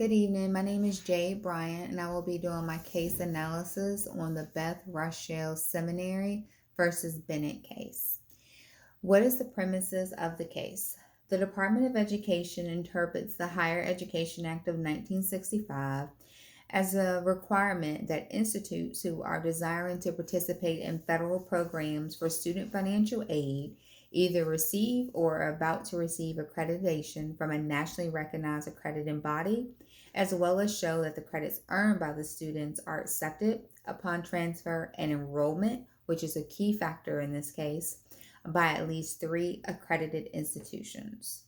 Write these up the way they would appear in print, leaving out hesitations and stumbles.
Good evening. My name is Jayde Bryant, and I will be doing my case analysis on the Beth Rochel Seminary versus Bennett case. What is the premises of the case? The Department of Education interprets the Higher Education Act of 1965 as a requirement that institutes who are desiring to participate in federal programs for student financial aid either receive or are about to receive accreditation from a nationally recognized accrediting body, as well as show that the credits earned by the students are accepted upon transfer and enrollment, which is a key factor in this case, by at least three accredited institutions.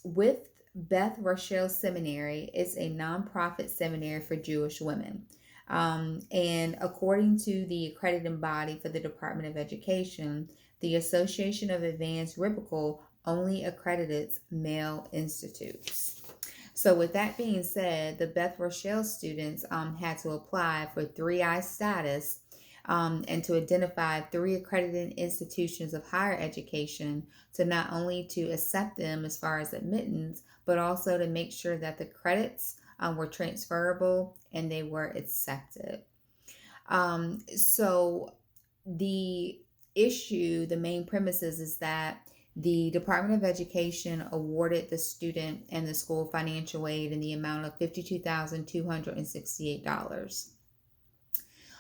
With Beth Rochel Seminary, it's a nonprofit seminary for Jewish women. And according to the accrediting body for the Department of Education, the Association of Advanced Biblical only accredits male institutes. So, with that being said, the Beth Rochel students had to apply for 3I status and to identify three accredited institutions of higher education to not only to accept them as far as admittance, but also to make sure that the credits were transferable and they were accepted. So the issue, the main premises is that the Department of Education awarded the student and the school financial aid in the amount of $52,268.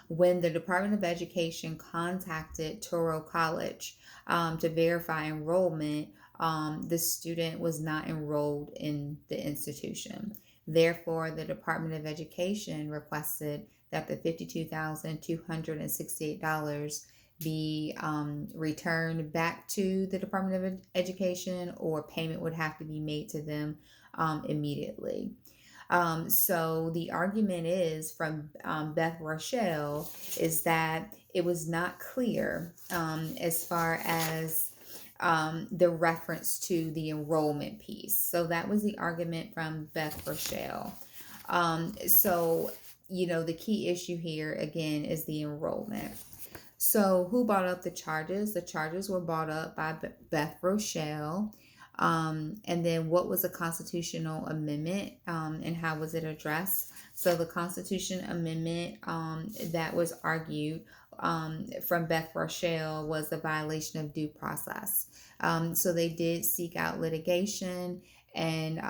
When the Department of Education contacted Rochel College to verify enrollment, the student was not enrolled in the institution. Therefore, the Department of Education requested that the $52,268 be returned back to the Department of Education, or payment would have to be made to them immediately. So the argument is from Beth Rochel is that it was not clear as far as the reference to the enrollment piece. So that was the argument from Beth Rochel. The key issue here again is the enrollment. So who brought up the charges? The charges were brought up by Beth Rochel. And then what was a constitutional amendment and how was it addressed? So the Constitution Amendment that was argued from Beth Rochel was the violation of due process. So they did seek out litigation, and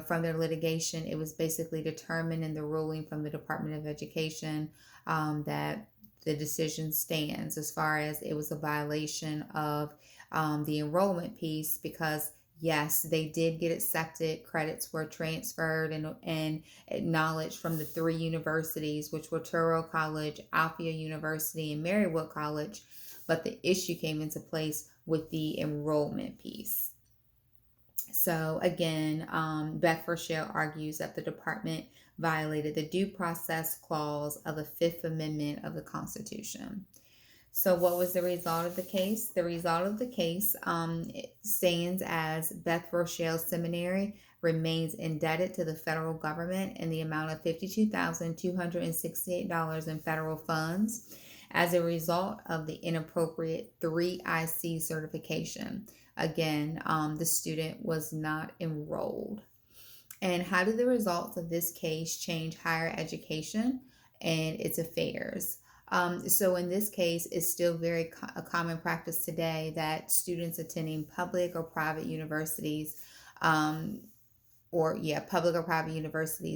from their litigation, it was basically determined in the ruling from the Department of Education that the decision stands as far as it was a violation of the enrollment piece, because yes, they did get accepted. Credits were transferred and acknowledged from the three universities, which were Rochel College, Alphia University, and Marywood College. But the issue came into place with the enrollment piece. So again, Beth Rochel argues that the department violated the due process clause of the Fifth Amendment of the Constitution. So what was the result of the case? The result of the case stands as Beth Rochel Seminary remains indebted to the federal government in the amount of $52,268 in federal funds as a result of the inappropriate 3IC certification. Again, the student was not enrolled. And how did the results of this case change higher education and its affairs? So in this case, it's still a common practice today that students attending public or private universities,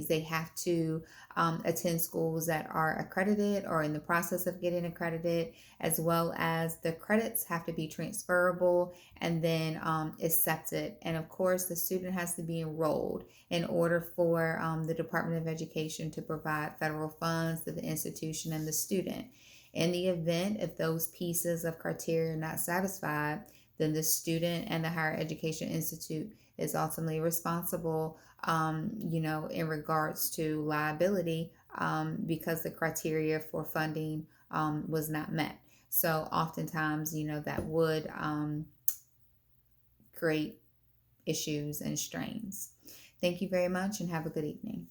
they have to attend schools that are accredited or in the process of getting accredited, as well as the credits have to be transferable and then accepted. And of course, the student has to be enrolled in order for the Department of Education to provide federal funds to the institution and the student. In the event if those pieces of criteria are not satisfied, then the student and the higher education institute is ultimately responsible, in regards to liability because the criteria for funding was not met. So oftentimes, that would create issues and strains. Thank you very much and have a good evening.